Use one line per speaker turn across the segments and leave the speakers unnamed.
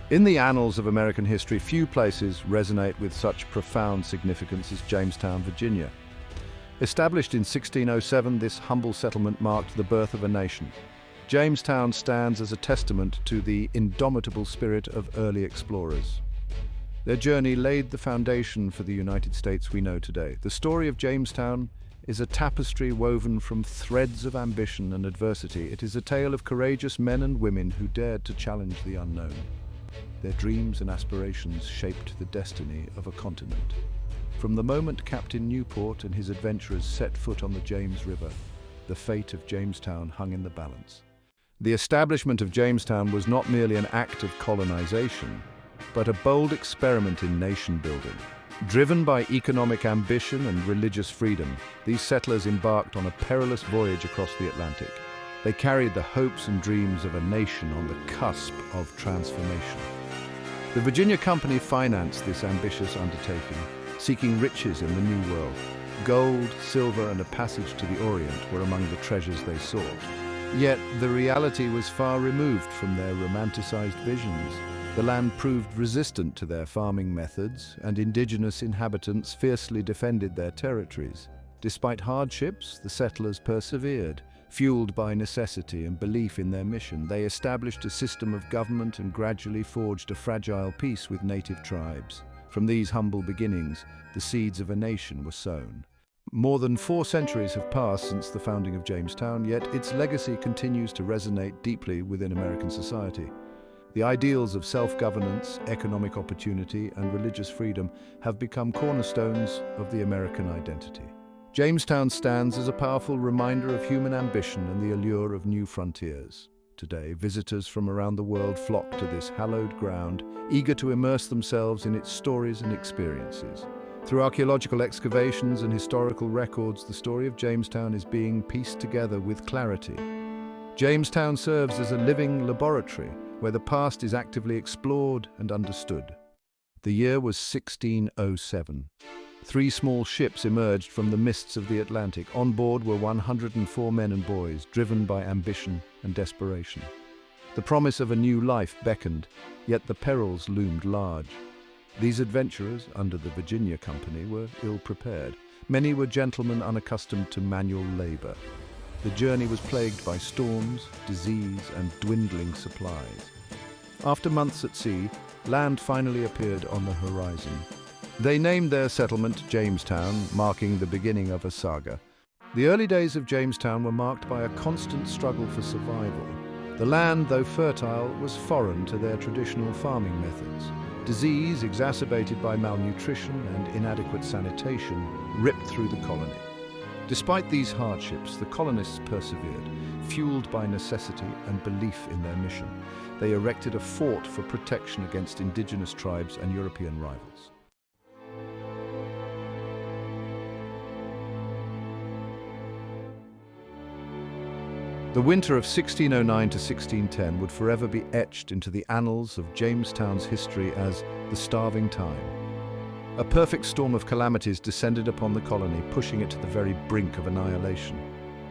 In the annals of American history, few places resonate with such profound significance as Jamestown, Virginia. Established in 1607, this humble settlement marked the birth of a nation. Jamestown stands as a testament to the indomitable spirit of early explorers. Their journey laid the foundation for the United States we know today. The story of Jamestown is a tapestry woven from threads of ambition and adversity. It is a tale of courageous men and women who dared to challenge the unknown. Their dreams and aspirations shaped the destiny of a continent. From the moment Captain Newport and his adventurers set foot on the James River, the fate of Jamestown hung in the balance. The establishment of Jamestown was not merely an act of colonization, but a bold experiment in nation building. Driven by economic ambition and religious freedom, these settlers embarked on a perilous voyage across the Atlantic. They carried the hopes and dreams of a nation on the cusp of transformation. The Virginia Company financed this ambitious undertaking, seeking riches in the New World. Gold, silver, and a passage to the Orient were among the treasures they sought. Yet the reality was far removed from their romanticized visions. The land proved resistant to their farming methods, and indigenous inhabitants fiercely defended their territories. Despite hardships, the settlers persevered. Fueled by necessity and belief in their mission, they established a system of government and gradually forged a fragile peace with native tribes. From these humble beginnings, the seeds of a nation were sown. More than 4 centuries have passed since the founding of Jamestown, yet its legacy continues to resonate deeply within American society. The ideals of self-governance, economic opportunity, and religious freedom have become cornerstones of the American identity. Jamestown stands as a powerful reminder of human ambition and the allure of new frontiers. Today, visitors from around the world flock to this hallowed ground, eager to immerse themselves in its stories and experiences. Through archaeological excavations and historical records, the story of Jamestown is being pieced together with clarity. Jamestown serves as a living laboratory where the past is actively explored and understood. The year was 1607. 3 small ships emerged from the mists of the Atlantic. On board were 104 men and boys, driven by ambition and desperation. The promise of a new life beckoned, yet the perils loomed large. These adventurers, under the Virginia Company, were ill-prepared. Many were gentlemen unaccustomed to manual labor. The journey was plagued by storms, disease, and dwindling supplies. After months at sea, land finally appeared on the horizon. They named their settlement Jamestown, marking the beginning of a saga. The early days of Jamestown were marked by a constant struggle for survival. The land, though fertile, was foreign to their traditional farming methods. Disease, exacerbated by malnutrition and inadequate sanitation, ripped through the colony. Despite these hardships, the colonists persevered, fueled by necessity and belief in their mission. They erected a fort for protection against indigenous tribes and European rivals. The winter of 1609 to 1610 would forever be etched into the annals of Jamestown's history as the Starving Time. A perfect storm of calamities descended upon the colony, pushing it to the very brink of annihilation.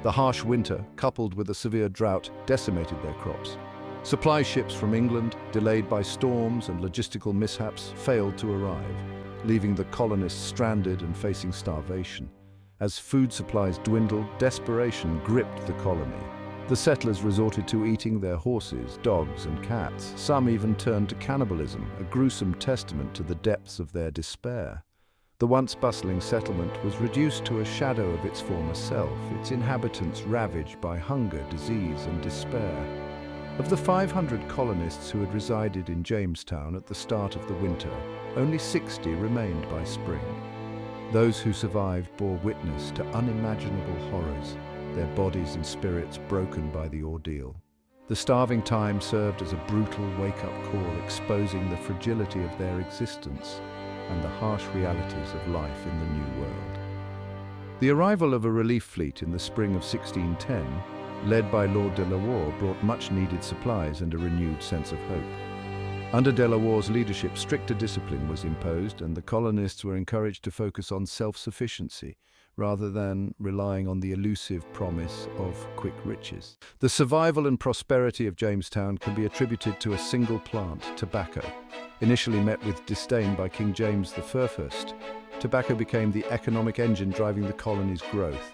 The harsh winter, coupled with a severe drought, decimated their crops. Supply ships from England, delayed by storms and logistical mishaps, failed to arrive, leaving the colonists stranded and facing starvation. As food supplies dwindled, desperation gripped the colony. The settlers resorted to eating their horses, dogs, and cats. Some even turned to cannibalism, a gruesome testament to the depths of their despair. The once bustling settlement was reduced to a shadow of its former self, its inhabitants ravaged by hunger, disease, and despair. Of the 500 colonists who had resided in Jamestown at the start of the winter, only 60 remained by spring. Those who survived bore witness to unimaginable horrors, their bodies and spirits broken by the ordeal. The starving time served as a brutal wake-up call, exposing the fragility of their existence and the harsh realities of life in the New World. The arrival of a relief fleet in the spring of 1610, led by Lord de la Warr, brought much-needed supplies and a renewed sense of hope. Under de la Warr's leadership, stricter discipline was imposed, and the colonists were encouraged to focus on self-sufficiency rather than relying on the elusive promise of quick riches. The survival and prosperity of Jamestown can be attributed to a single plant, tobacco. Initially met with disdain by King James I, tobacco became the economic engine driving the colony's growth.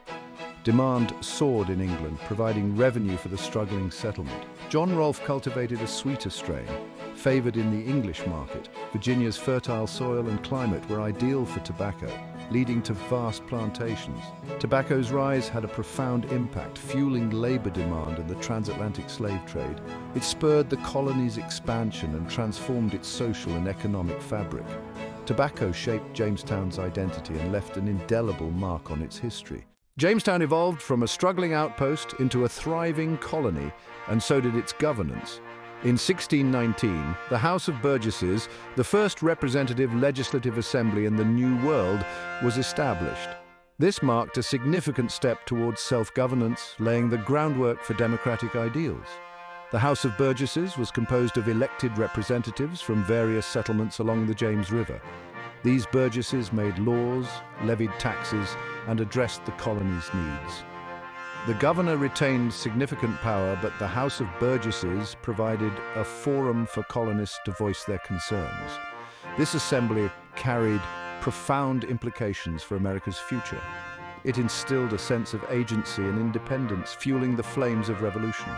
Demand soared in England, providing revenue for the struggling settlement. John Rolfe cultivated a sweeter strain, favoured in the English market. Virginia's fertile soil and climate were ideal for tobacco, leading to vast plantations. Tobacco's rise had a profound impact, fueling labour demand in the transatlantic slave trade. It spurred the colony's expansion and transformed its social and economic fabric. Tobacco shaped Jamestown's identity and left an indelible mark on its history. Jamestown evolved from a struggling outpost into a thriving colony, and so did its governance. In 1619, the House of Burgesses, the first representative legislative assembly in the New World, was established. This marked a significant step towards self-governance, laying the groundwork for democratic ideals. The House of Burgesses was composed of elected representatives from various settlements along the James River. These burgesses made laws, levied taxes, and addressed the colony's needs. The governor retained significant power, but the House of Burgesses provided a forum for colonists to voice their concerns. This assembly carried profound implications for America's future. It instilled a sense of agency and independence, fueling the flames of revolution.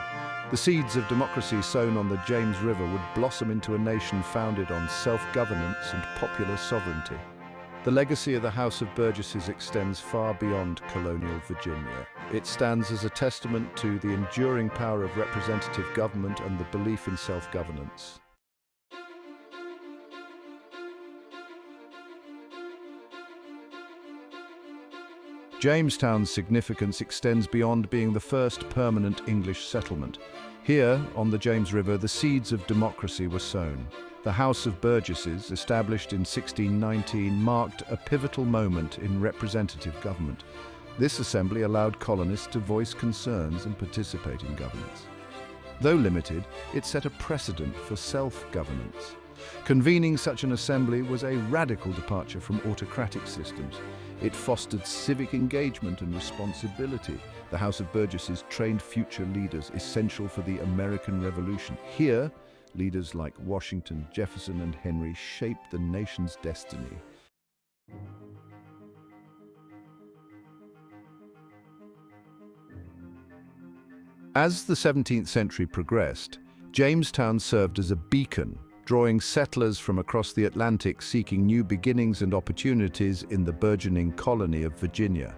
The seeds of democracy sown on the James River would blossom into a nation founded on self-governance and popular sovereignty. The legacy of the House of Burgesses extends far beyond colonial Virginia. It stands as a testament to the enduring power of representative government and the belief in self-governance. Jamestown's significance extends beyond being the first permanent English settlement. Here, on the James River, the seeds of democracy were sown. The House of Burgesses, established in 1619, marked a pivotal moment in representative government. This assembly allowed colonists to voice concerns and participate in governance. Though limited, it set a precedent for self-governance. Convening such an assembly was a radical departure from autocratic systems. It fostered civic engagement and responsibility. The House of Burgesses trained future leaders, essential for the American Revolution. Here, leaders like Washington, Jefferson, and Henry shaped the nation's destiny. As the 17th century progressed, Jamestown served as a beacon, drawing settlers from across the Atlantic seeking new beginnings and opportunities in the burgeoning colony of Virginia.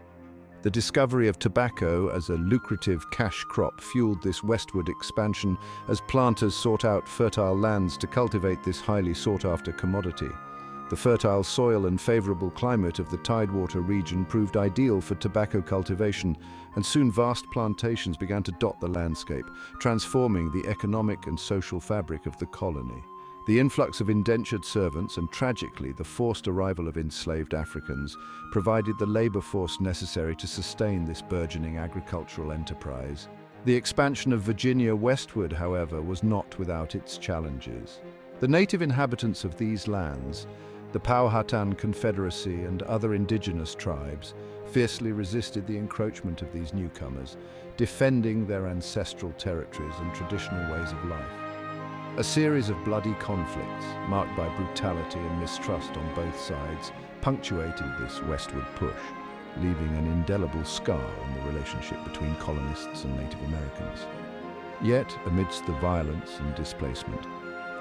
The discovery of tobacco as a lucrative cash crop fueled this westward expansion as planters sought out fertile lands to cultivate this highly sought-after commodity. The fertile soil and favorable climate of the Tidewater region proved ideal for tobacco cultivation, and soon vast plantations began to dot the landscape, transforming the economic and social fabric of the colony. The influx of indentured servants and, tragically, the forced arrival of enslaved Africans provided the labor force necessary to sustain this burgeoning agricultural enterprise. The expansion of Virginia westward, however, was not without its challenges. The native inhabitants of these lands, the Powhatan Confederacy and other indigenous tribes, fiercely resisted the encroachment of these newcomers, defending their ancestral territories and traditional ways of life. A series of bloody conflicts, marked by brutality and mistrust on both sides, punctuated this westward push, leaving an indelible scar on the relationship between colonists and Native Americans. Yet, amidst the violence and displacement,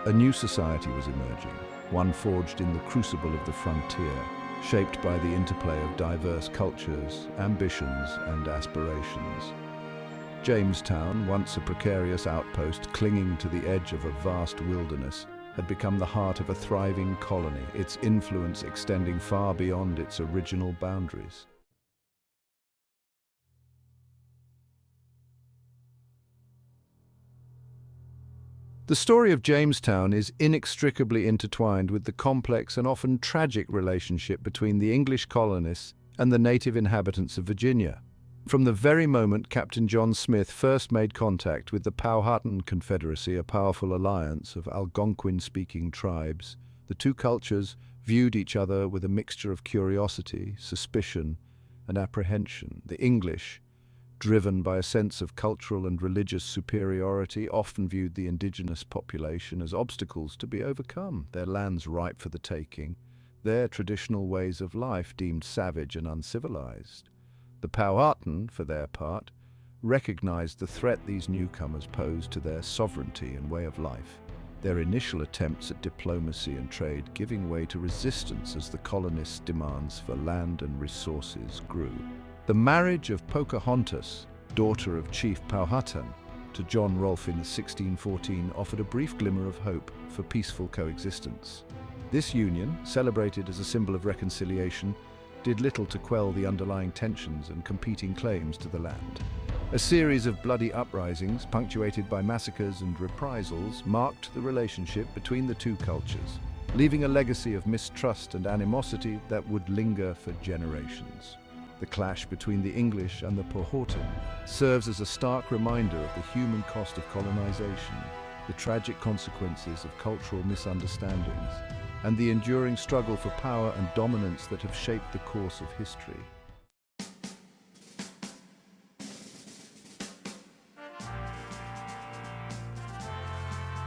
a new society was emerging, one forged in the crucible of the frontier, shaped by the interplay of diverse cultures, ambitions, and aspirations. Jamestown, once a precarious outpost clinging to the edge of a vast wilderness, had become the heart of a thriving colony, its influence extending far beyond its original boundaries. The story of Jamestown is inextricably intertwined with the complex and often tragic relationship between the English colonists and the native inhabitants of Virginia. From the very moment Captain John Smith first made contact with the Powhatan Confederacy, a powerful alliance of Algonquin-speaking tribes, the two cultures viewed each other with a mixture of curiosity, suspicion, and apprehension. The English, driven by a sense of cultural and religious superiority, often viewed the indigenous population as obstacles to be overcome, their lands ripe for the taking, their traditional ways of life deemed savage and uncivilized. The Powhatan, for their part, recognized the threat these newcomers posed to their sovereignty and way of life, their initial attempts at diplomacy and trade giving way to resistance as the colonists' demands for land and resources grew. The marriage of Pocahontas, daughter of Chief Powhatan, to John Rolfe in 1614 offered a brief glimmer of hope for peaceful coexistence. This union, celebrated as a symbol of reconciliation, did little to quell the underlying tensions and competing claims to the land. A series of bloody uprisings, punctuated by massacres and reprisals, marked the relationship between the two cultures, leaving a legacy of mistrust and animosity that would linger for generations. The clash between the English and the Powhatan serves as a stark reminder of the human cost of colonization, the tragic consequences of cultural misunderstandings, and the enduring struggle for power and dominance that have shaped the course of history.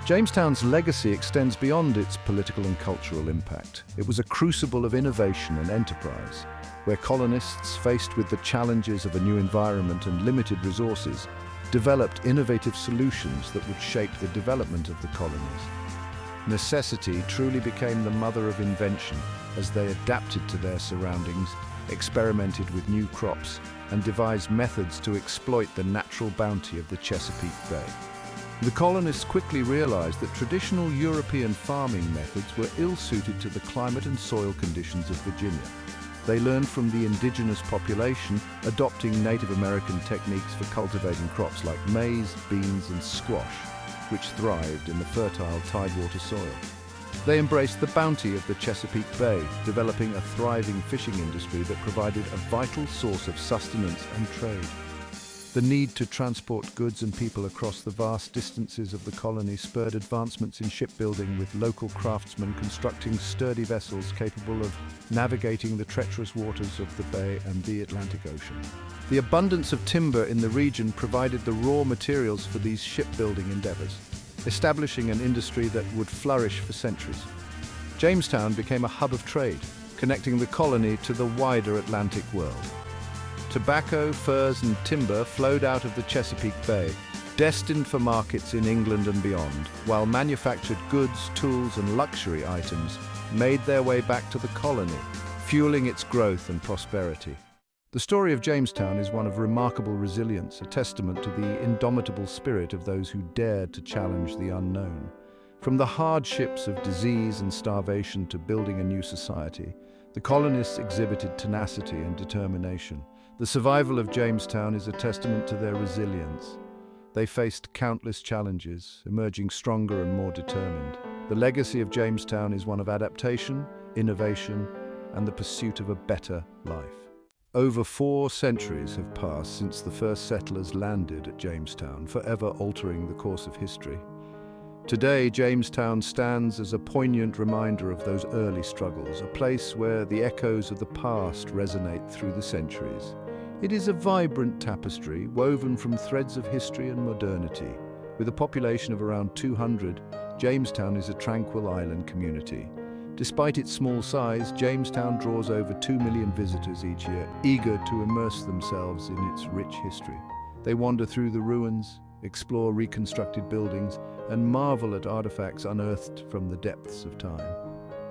Jamestown's legacy extends beyond its political and cultural impact. It was a crucible of innovation and enterprise, where colonists, faced with the challenges of a new environment and limited resources, developed innovative solutions that would shape the development of the colonies. Necessity truly became the mother of invention as they adapted to their surroundings, experimented with new crops, and devised methods to exploit the natural bounty of the Chesapeake Bay. The colonists quickly realized that traditional European farming methods were ill-suited to the climate and soil conditions of Virginia. They learned from the indigenous population, adopting Native American techniques for cultivating crops like maize, beans, and squash, which thrived in the fertile tidewater soil. They embraced the bounty of the Chesapeake Bay, developing a thriving fishing industry that provided a vital source of sustenance and trade. The need to transport goods and people across the vast distances of the colony spurred advancements in shipbuilding, with local craftsmen constructing sturdy vessels capable of navigating the treacherous waters of the bay and the Atlantic Ocean. The abundance of timber in the region provided the raw materials for these shipbuilding endeavors, establishing an industry that would flourish for centuries. Jamestown became a hub of trade, connecting the colony to the wider Atlantic world. Tobacco, furs, and timber flowed out of the Chesapeake Bay, destined for markets in England and beyond, while manufactured goods, tools, and luxury items made their way back to the colony, fueling its growth and prosperity. The story of Jamestown is one of remarkable resilience, a testament to the indomitable spirit of those who dared to challenge the unknown. From the hardships of disease and starvation to building a new society, the colonists exhibited tenacity and determination. The survival of Jamestown is a testament to their resilience. They faced countless challenges, emerging stronger and more determined. The legacy of Jamestown is one of adaptation, innovation, and the pursuit of a better life. Over 4 centuries have passed since the first settlers landed at Jamestown, forever altering the course of history. Today, Jamestown stands as a poignant reminder of those early struggles, a place where the echoes of the past resonate through the centuries. It is a vibrant tapestry woven from threads of history and modernity. With a population of around 200, Jamestown is a tranquil island community. Despite its small size, Jamestown draws over 2 million visitors each year, eager to immerse themselves in its rich history. They wander through the ruins, explore reconstructed buildings, and marvel at artifacts unearthed from the depths of time.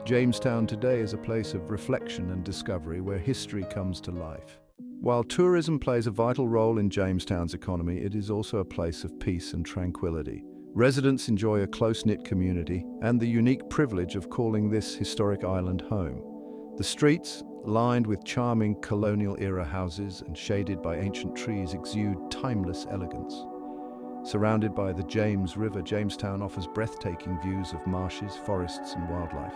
Jamestown today is a place of reflection and discovery where history comes to life. While tourism plays a vital role in Jamestown's economy, it is also a place of peace and tranquility. Residents enjoy a close-knit community and the unique privilege of calling this historic island home. The streets, lined with charming colonial-era houses and shaded by ancient trees, exude timeless elegance. Surrounded by the James River, Jamestown offers breathtaking views of marshes, forests, and wildlife.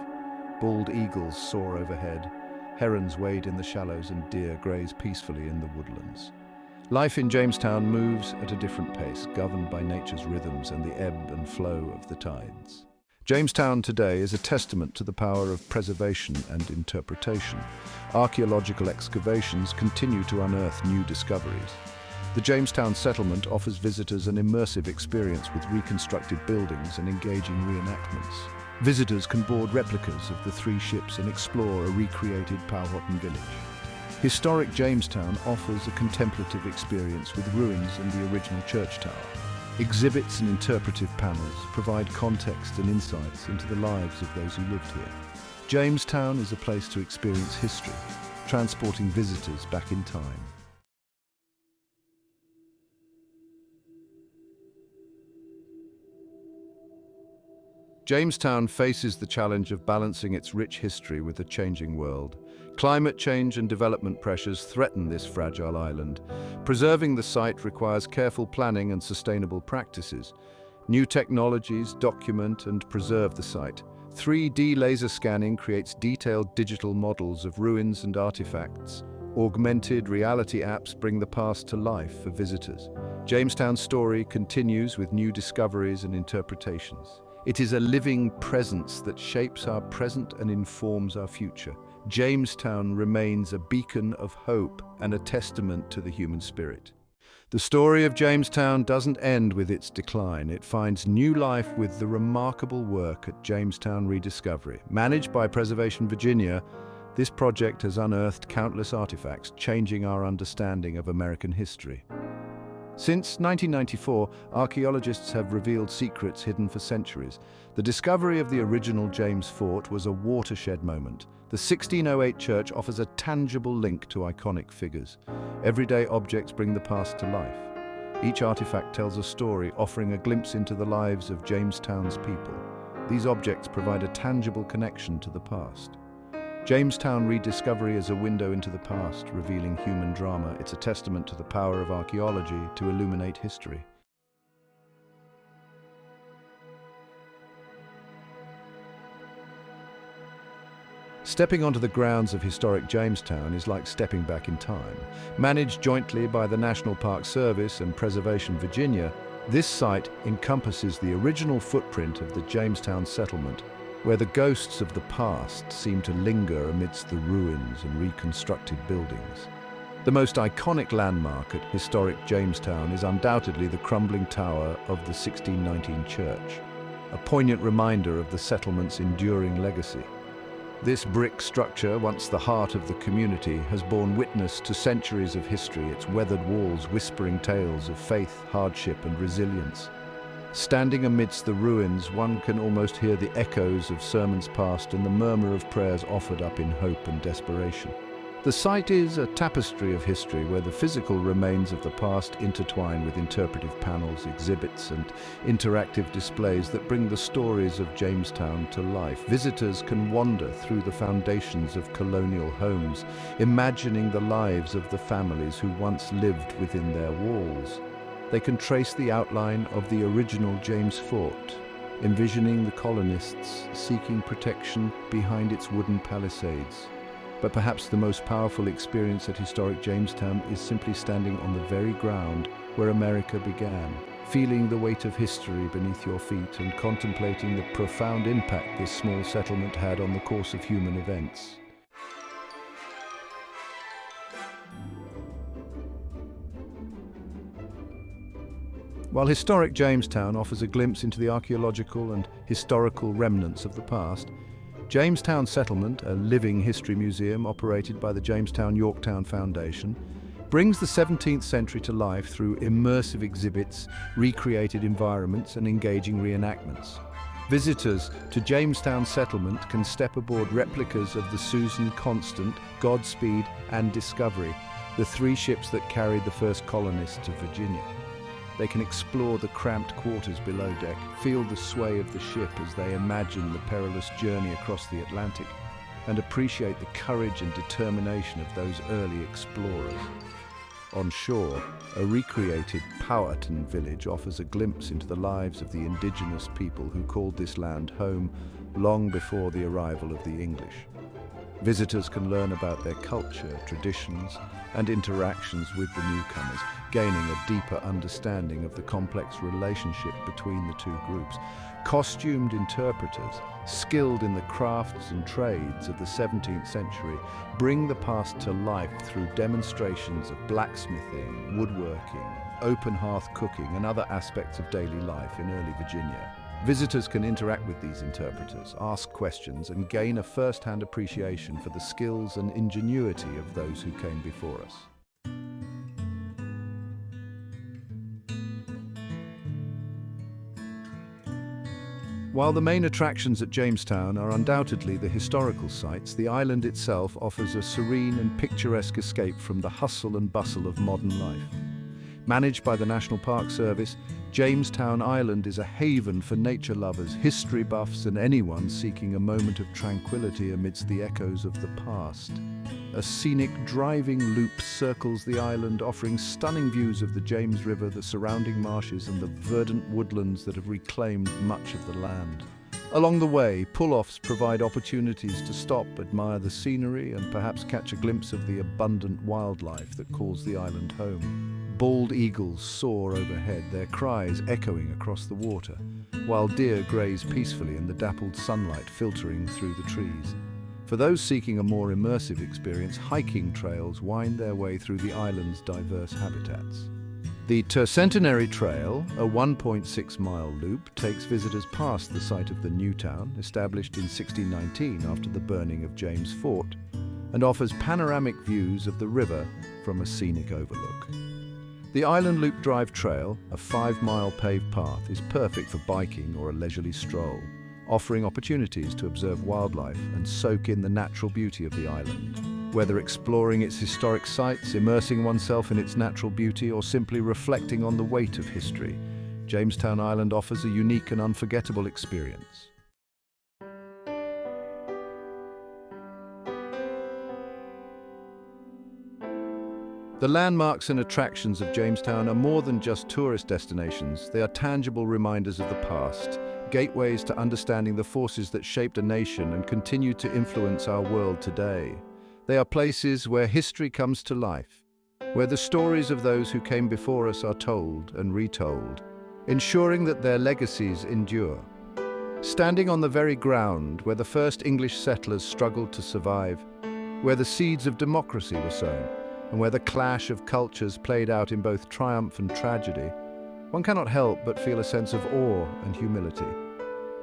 Bald eagles soar overhead, herons wade in the shallows, and deer graze peacefully in the woodlands. Life in Jamestown moves at a different pace, governed by nature's rhythms and the ebb and flow of the tides. Jamestown today is a testament to the power of preservation and interpretation. Archaeological excavations continue to unearth new discoveries. The Jamestown settlement offers visitors an immersive experience with reconstructed buildings and engaging reenactments. Visitors can board replicas of the three ships and explore a recreated Powhatan village. Historic Jamestown offers a contemplative experience with ruins and the original church tower. Exhibits and interpretive panels provide context and insights into the lives of those who lived here. Jamestown is a place to experience history, transporting visitors back in time. Jamestown faces the challenge of balancing its rich history with a changing world. Climate change and development pressures threaten this fragile island. Preserving the site requires careful planning and sustainable practices. New technologies document and preserve the site. 3D laser scanning creates detailed digital models of ruins and artifacts. Augmented reality apps bring the past to life for visitors. Jamestown's story continues with new discoveries and interpretations. It is a living presence that shapes our present and informs our future. Jamestown remains a beacon of hope and a testament to the human spirit. The story of Jamestown doesn't end with its decline. It finds new life with the remarkable work at Jamestown Rediscovery. Managed by Preservation Virginia, this project has unearthed countless artifacts, changing our understanding of American history. Since 1994, archaeologists have revealed secrets hidden for centuries. The discovery of the original James Fort was a watershed moment. The 1608 church offers a tangible link to iconic figures. Everyday objects bring the past to life. Each artifact tells a story, offering a glimpse into the lives of Jamestown's people. These objects provide a tangible connection to the past. Jamestown Rediscovery is a window into the past, revealing human drama. It's a testament to the power of archaeology to illuminate history. Stepping onto the grounds of historic Jamestown is like stepping back in time. Managed jointly by the National Park Service and Preservation Virginia, this site encompasses the original footprint of the Jamestown settlement, where the ghosts of the past seem to linger amidst the ruins and reconstructed buildings. The most iconic landmark at historic Jamestown is undoubtedly the crumbling tower of the 1619 church, a poignant reminder of the settlement's enduring legacy. This brick structure, once the heart of the community, has borne witness to centuries of history, its weathered walls whispering tales of faith, hardship, and resilience. Standing amidst the ruins, one can almost hear the echoes of sermons past and the murmur of prayers offered up in hope and desperation. The site is a tapestry of history where the physical remains of the past intertwine with interpretive panels, exhibits, and interactive displays that bring the stories of Jamestown to life. Visitors can wander through the foundations of colonial homes, imagining the lives of the families who once lived within their walls. They can trace the outline of the original James Fort, envisioning the colonists seeking protection behind its wooden palisades. But perhaps the most powerful experience at historic Jamestown is simply standing on the very ground where America began, feeling the weight of history beneath your feet and contemplating the profound impact this small settlement had on the course of human events. While historic Jamestown offers a glimpse into the archaeological and historical remnants of the past, Jamestown Settlement, a living history museum operated by the Jamestown-Yorktown Foundation, brings the 17th century to life through immersive exhibits, recreated environments, and engaging reenactments. Visitors to Jamestown Settlement can step aboard replicas of the Susan Constant, Godspeed, and Discovery, the three ships that carried the first colonists of Virginia. They can explore the cramped quarters below deck, feel the sway of the ship as they imagine the perilous journey across the Atlantic, and appreciate the courage and determination of those early explorers. On shore, a recreated Powhatan village offers a glimpse into the lives of the indigenous people who called this land home long before the arrival of the English. Visitors can learn about their culture, traditions, and interactions with the newcomers, gaining a deeper understanding of the complex relationship between the two groups. Costumed interpreters, skilled in the crafts and trades of the 17th century, bring the past to life through demonstrations of blacksmithing, woodworking, open hearth cooking, and other aspects of daily life in early Virginia. Visitors can interact with these interpreters, ask questions, and gain a first-hand appreciation for the skills and ingenuity of those who came before us. While the main attractions at Jamestown are undoubtedly the historical sites, the island itself offers a serene and picturesque escape from the hustle and bustle of modern life. Managed by the National Park Service, Jamestown Island is a haven for nature lovers, history buffs, and anyone seeking a moment of tranquility amidst the echoes of the past. A scenic driving loop circles the island, offering stunning views of the James River, the surrounding marshes, and the verdant woodlands that have reclaimed much of the land. Along the way, pull-offs provide opportunities to stop, admire the scenery, and perhaps catch a glimpse of the abundant wildlife that calls the island home. Bald eagles soar overhead, their cries echoing across the water, while deer graze peacefully in the dappled sunlight filtering through the trees. For those seeking a more immersive experience, hiking trails wind their way through the island's diverse habitats. The Tercentenary Trail, a 1.6-mile loop, takes visitors past the site of the new town, established in 1619 after the burning of James Fort, and offers panoramic views of the river from a scenic overlook. The Island Loop Drive Trail, a 5-mile paved path, is perfect for biking or a leisurely stroll, offering opportunities to observe wildlife and soak in the natural beauty of the island. Whether exploring its historic sites, immersing oneself in its natural beauty, or simply reflecting on the weight of history, Jamestown Island offers a unique and unforgettable experience. The landmarks and attractions of Jamestown are more than just tourist destinations. They are tangible reminders of the past, gateways to understanding the forces that shaped a nation and continue to influence our world today. They are places where history comes to life, where the stories of those who came before us are told and retold, ensuring that their legacies endure. Standing on the very ground where the first English settlers struggled to survive, where the seeds of democracy were sown, and where the clash of cultures played out in both triumph and tragedy, one cannot help but feel a sense of awe and humility.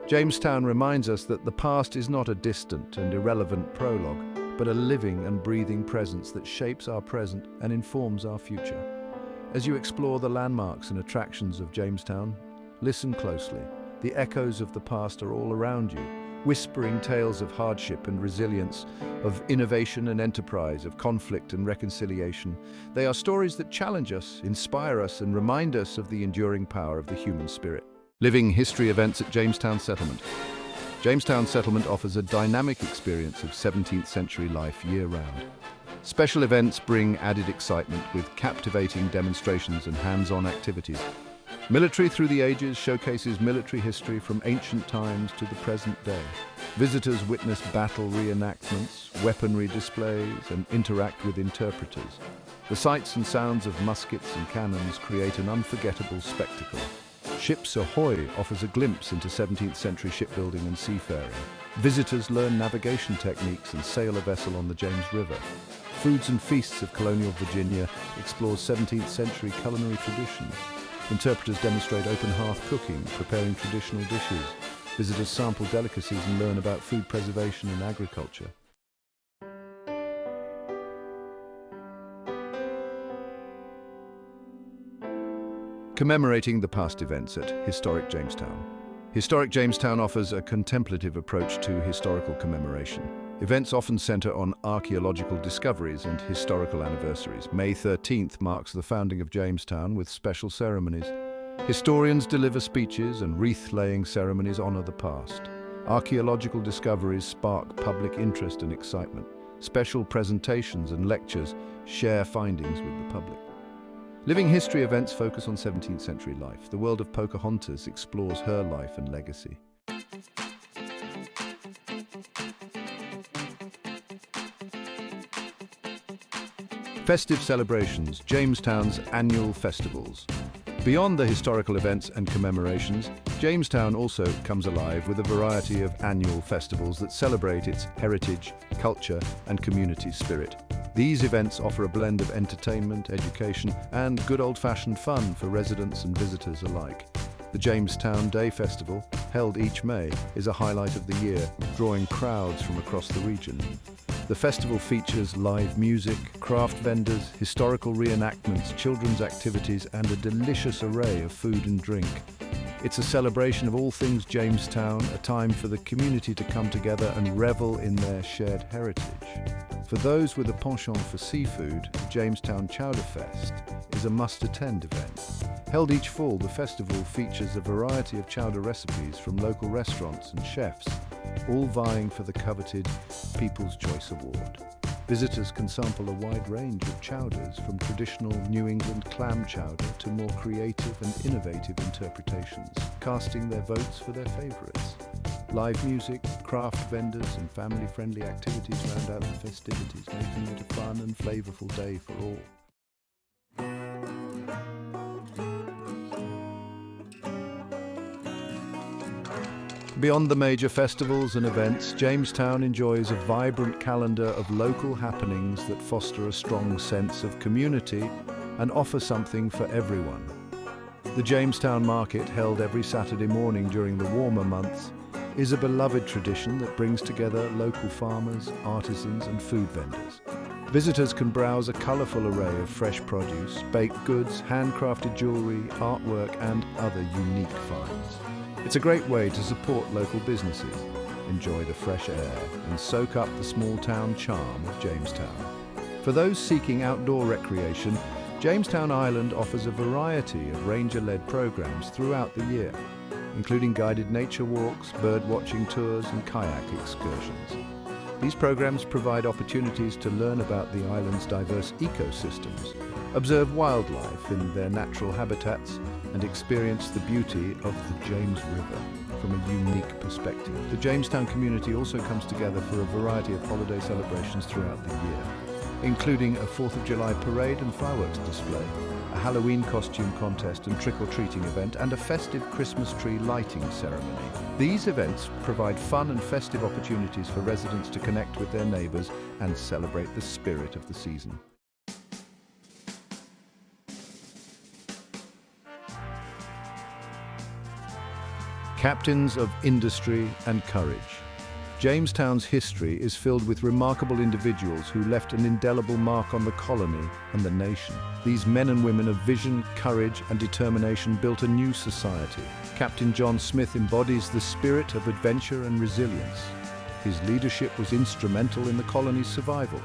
Jamestown reminds us that the past is not a distant and irrelevant prologue, but a living and breathing presence that shapes our present and informs our future. As you explore the landmarks and attractions of Jamestown, listen closely. The echoes of the past are all around you, whispering tales of hardship and resilience, of innovation and enterprise, of conflict and reconciliation. They are stories that challenge us, inspire us, and remind us of the enduring power of the human spirit. Living history events at Jamestown Settlement. Jamestown Settlement offers a dynamic experience of 17th century life year-round. Special events bring added excitement with captivating demonstrations and hands-on activities. Military Through the Ages showcases military history from ancient times to the present day. Visitors witness battle reenactments, weaponry displays, and interact with interpreters. The sights and sounds of muskets and cannons create an unforgettable spectacle. Ships Ahoy offers a glimpse into 17th century shipbuilding and seafaring. Visitors learn navigation techniques and sail a vessel on the James River. Foods and Feasts of Colonial Virginia explores 17th century culinary traditions. Interpreters demonstrate open hearth cooking, preparing traditional dishes. Visitors sample delicacies and learn about food preservation and agriculture. Commemorating the past events at Historic Jamestown. Historic Jamestown offers a contemplative approach to historical commemoration. Events often center on archaeological discoveries and historical anniversaries. May 13th marks the founding of Jamestown with special ceremonies. Historians deliver speeches and wreath-laying ceremonies honor the past. Archaeological discoveries spark public interest and excitement. Special presentations and lectures share findings with the public. Living history events focus on 17th century life. The world of Pocahontas explores her life and legacy. Festive celebrations, Jamestown's annual festivals. Beyond the historical events and commemorations, Jamestown also comes alive with a variety of annual festivals that celebrate its heritage, culture, and community spirit. These events offer a blend of entertainment, education, and good old-fashioned fun for residents and visitors alike. The Jamestown Day Festival, held each May, is a highlight of the year, drawing crowds from across the region. The festival features live music, craft vendors, historical reenactments, children's activities, and a delicious array of food and drink. It's a celebration of all things Jamestown, a time for the community to come together and revel in their shared heritage. For those with a penchant for seafood, Jamestown Chowder Fest is a must-attend event. Held each fall, the festival features a variety of chowder recipes from local restaurants and chefs, all vying for the coveted People's Choice Award. Visitors can sample a wide range of chowders, from traditional New England clam chowder to more creative and innovative interpretations, casting their votes for their favorites. Live music, craft vendors, and family-friendly activities round out the festivities, making it a fun and flavorful day for all. Beyond the major festivals and events, Jamestown enjoys a vibrant calendar of local happenings that foster a strong sense of community and offer something for everyone. The Jamestown Market, held every Saturday morning during the warmer months, is a beloved tradition that brings together local farmers, artisans, and food vendors. Visitors can browse a colourful array of fresh produce, baked goods, handcrafted jewellery, artwork, and other unique finds. It's a great way to support local businesses, enjoy the fresh air, and soak up the small-town charm of Jamestown. For those seeking outdoor recreation, Jamestown Island offers a variety of ranger-led programs throughout the year, including guided nature walks, bird-watching tours, and kayak excursions. These programs provide opportunities to learn about the island's diverse ecosystems, observe wildlife in their natural habitats, and experience the beauty of the James River from a unique perspective. The Jamestown community also comes together for a variety of holiday celebrations throughout the year, including a 4th of July parade and fireworks display, a Halloween costume contest and trick-or-treating event, and a festive Christmas tree lighting ceremony. These events provide fun and festive opportunities for residents to connect with their neighbours and celebrate the spirit of the season. Captains of industry and courage. Jamestown's history is filled with remarkable individuals who left an indelible mark on the colony and the nation. These men and women of vision, courage, and determination built a new society. Captain John Smith embodies the spirit of adventure and resilience. His leadership was instrumental in the colony's survival.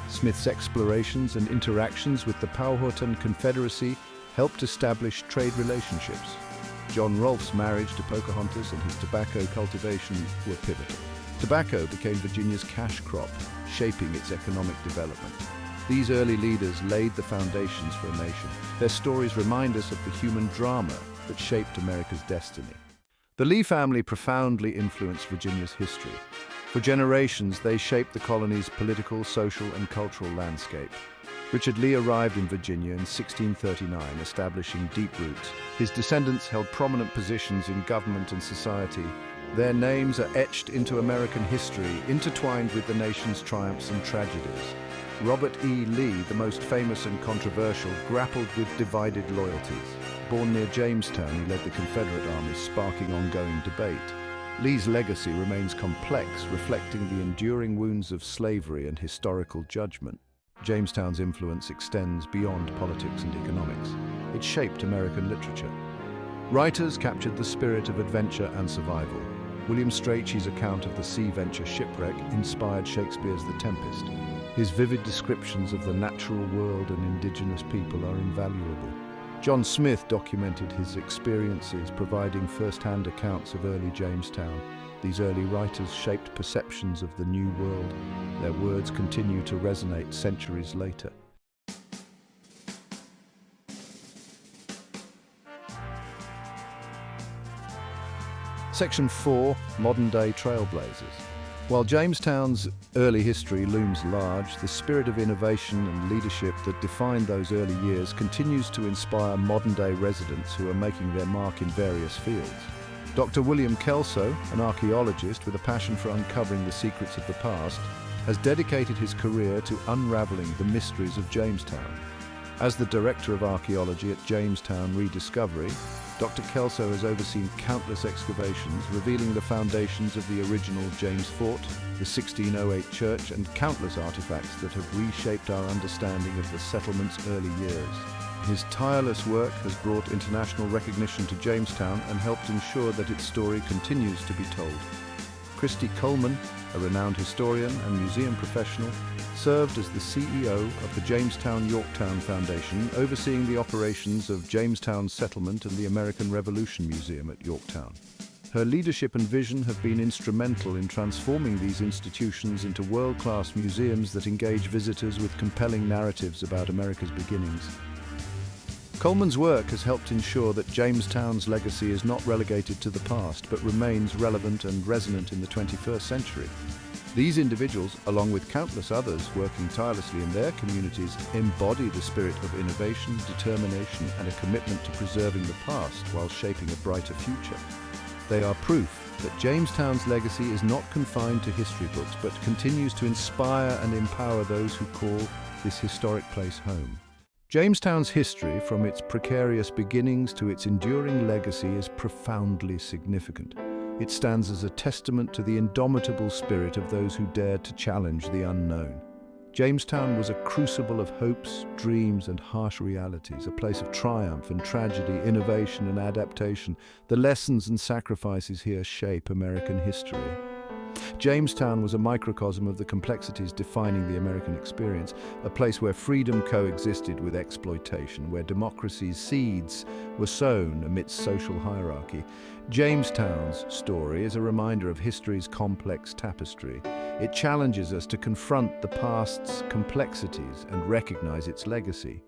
Smith's explorations and interactions with the Powhatan Confederacy helped establish trade relationships. John Rolfe's marriage to Pocahontas and his tobacco cultivation were pivotal. Tobacco became Virginia's cash crop, shaping its economic development. These early leaders laid the foundations for a nation. Their stories remind us of the human drama that shaped America's destiny. The Lee family profoundly influenced Virginia's history. For generations, they shaped the colony's political, social, and cultural landscape. Richard Lee arrived in Virginia in 1639, establishing deep roots. His descendants held prominent positions in government and society. Their names are etched into American history, intertwined with the nation's triumphs and tragedies. Robert E. Lee, the most famous and controversial, grappled with divided loyalties. Born near Jamestown, he led the Confederate army, sparking ongoing debate. Lee's legacy remains complex, reflecting the enduring wounds of slavery and historical judgment. Jamestown's influence extends beyond politics and economics. It shaped American literature. Writers captured the spirit of adventure and survival. William Strachey's account of the sea venture shipwreck inspired Shakespeare's The Tempest. His vivid descriptions of the natural world and indigenous people are invaluable. John Smith documented his experiences, providing first-hand accounts of early Jamestown. These early writers shaped perceptions of the New World. Their words continue to resonate centuries later. Section 4. Modern-day trailblazers. While Jamestown's early history looms large, the spirit of innovation and leadership that defined those early years continues to inspire modern-day residents who are making their mark in various fields. Dr. William Kelso, an archaeologist with a passion for uncovering the secrets of the past, has dedicated his career to unraveling the mysteries of Jamestown. As the Director of Archaeology at Jamestown Rediscovery, Dr. Kelso has overseen countless excavations revealing the foundations of the original James Fort, the 1608 church, and countless artifacts that have reshaped our understanding of the settlement's early years. His tireless work has brought international recognition to Jamestown and helped ensure that its story continues to be told. Christy Coleman, a renowned historian and museum professional, served as the CEO of the Jamestown-Yorktown Foundation, overseeing the operations of Jamestown Settlement and the American Revolution Museum at Yorktown. Her leadership and vision have been instrumental in transforming these institutions into world-class museums that engage visitors with compelling narratives about America's beginnings. Coleman's work has helped ensure that Jamestown's legacy is not relegated to the past, but remains relevant and resonant in the 21st century. These individuals, along with countless others working tirelessly in their communities, embody the spirit of innovation, determination, and a commitment to preserving the past while shaping a brighter future. They are proof that Jamestown's legacy is not confined to history books, but continues to inspire and empower those who call this historic place home. Jamestown's history, from its precarious beginnings to its enduring legacy, is profoundly significant. It stands as a testament to the indomitable spirit of those who dared to challenge the unknown. Jamestown was a crucible of hopes, dreams, and harsh realities, a place of triumph and tragedy, innovation and adaptation. The lessons and sacrifices here shape American history. Jamestown was a microcosm of the complexities defining the American experience, a place where freedom coexisted with exploitation, where democracy's seeds were sown amidst social hierarchy. Jamestown's story is a reminder of history's complex tapestry. It challenges us to confront the past's complexities and recognize its legacy.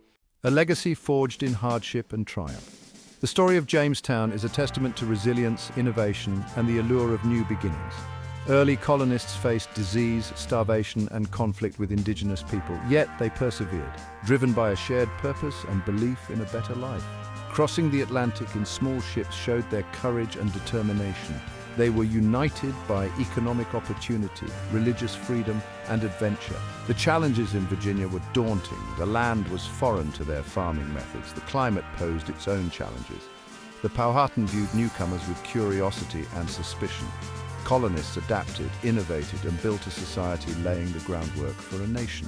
A legacy forged in hardship and triumph. The story of Jamestown is a testament to resilience, innovation, and the allure of new beginnings. Early colonists faced disease, starvation, and conflict with indigenous people, yet they persevered, driven by a shared purpose and belief in a better life. Crossing the Atlantic in small ships showed their courage and determination. They were united by economic opportunity, religious freedom, and adventure. The challenges in Virginia were daunting. The land was foreign to their farming methods. The climate posed its own challenges. The Powhatan viewed newcomers with curiosity and suspicion. Colonists adapted, innovated, and built a society laying the groundwork for a nation.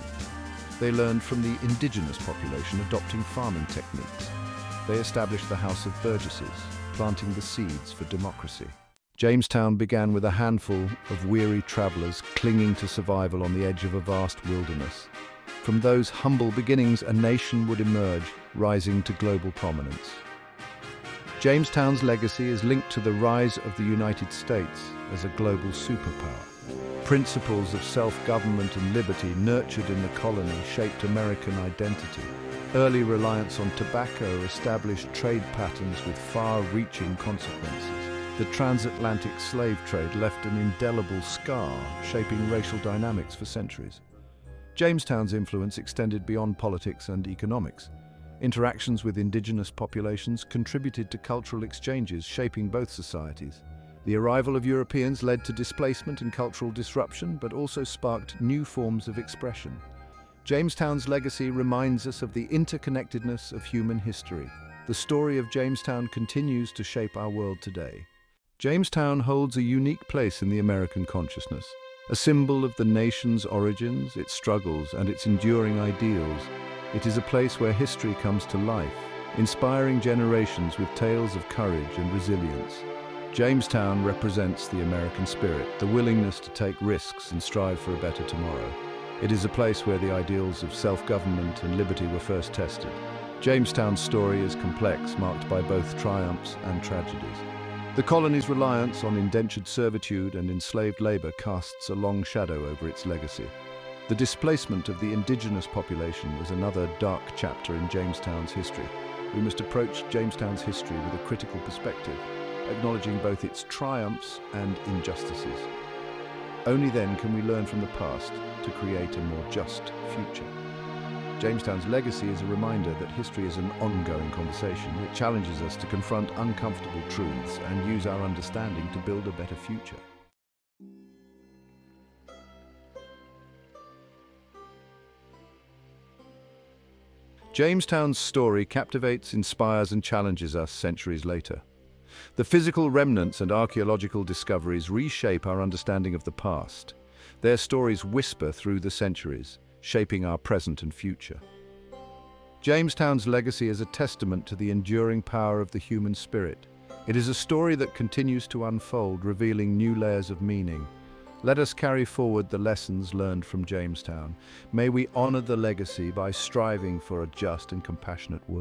They learned from the indigenous population, adopting farming techniques. They established the House of Burgesses, planting the seeds for democracy. Jamestown began with a handful of weary travelers clinging to survival on the edge of a vast wilderness. From those humble beginnings, a nation would emerge, rising to global prominence. Jamestown's legacy is linked to the rise of the United States as a global superpower. Principles of self-government and liberty nurtured in the colony shaped American identity. Early reliance on tobacco established trade patterns with far-reaching consequences. The transatlantic slave trade left an indelible scar, shaping racial dynamics for centuries. Jamestown's influence extended beyond politics and economics. Interactions with indigenous populations contributed to cultural exchanges, shaping both societies. The arrival of Europeans led to displacement and cultural disruption, but also sparked new forms of expression. Jamestown's legacy reminds us of the interconnectedness of human history. The story of Jamestown continues to shape our world today. Jamestown holds a unique place in the American consciousness, a symbol of the nation's origins, its struggles, and its enduring ideals. It is a place where history comes to life, inspiring generations with tales of courage and resilience. Jamestown represents the American spirit, the willingness to take risks and strive for a better tomorrow. It is a place where the ideals of self-government and liberty were first tested. Jamestown's story is complex, marked by both triumphs and tragedies. The colony's reliance on indentured servitude and enslaved labor casts a long shadow over its legacy. The displacement of the indigenous population was another dark chapter in Jamestown's history. We must approach Jamestown's history with a critical perspective, acknowledging both its triumphs and injustices. Only then can we learn from the past to create a more just future. Jamestown's legacy is a reminder that history is an ongoing conversation. It challenges us to confront uncomfortable truths and use our understanding to build a better future. Jamestown's story captivates, inspires, and challenges us centuries later. The physical remnants and archaeological discoveries reshape our understanding of the past. Their stories whisper through the centuries, shaping our present and future. Jamestown's legacy is a testament to the enduring power of the human spirit. It is a story that continues to unfold, revealing new layers of meaning. Let us carry forward the lessons learned from Jamestown. May we honor the legacy by striving for a just and compassionate world.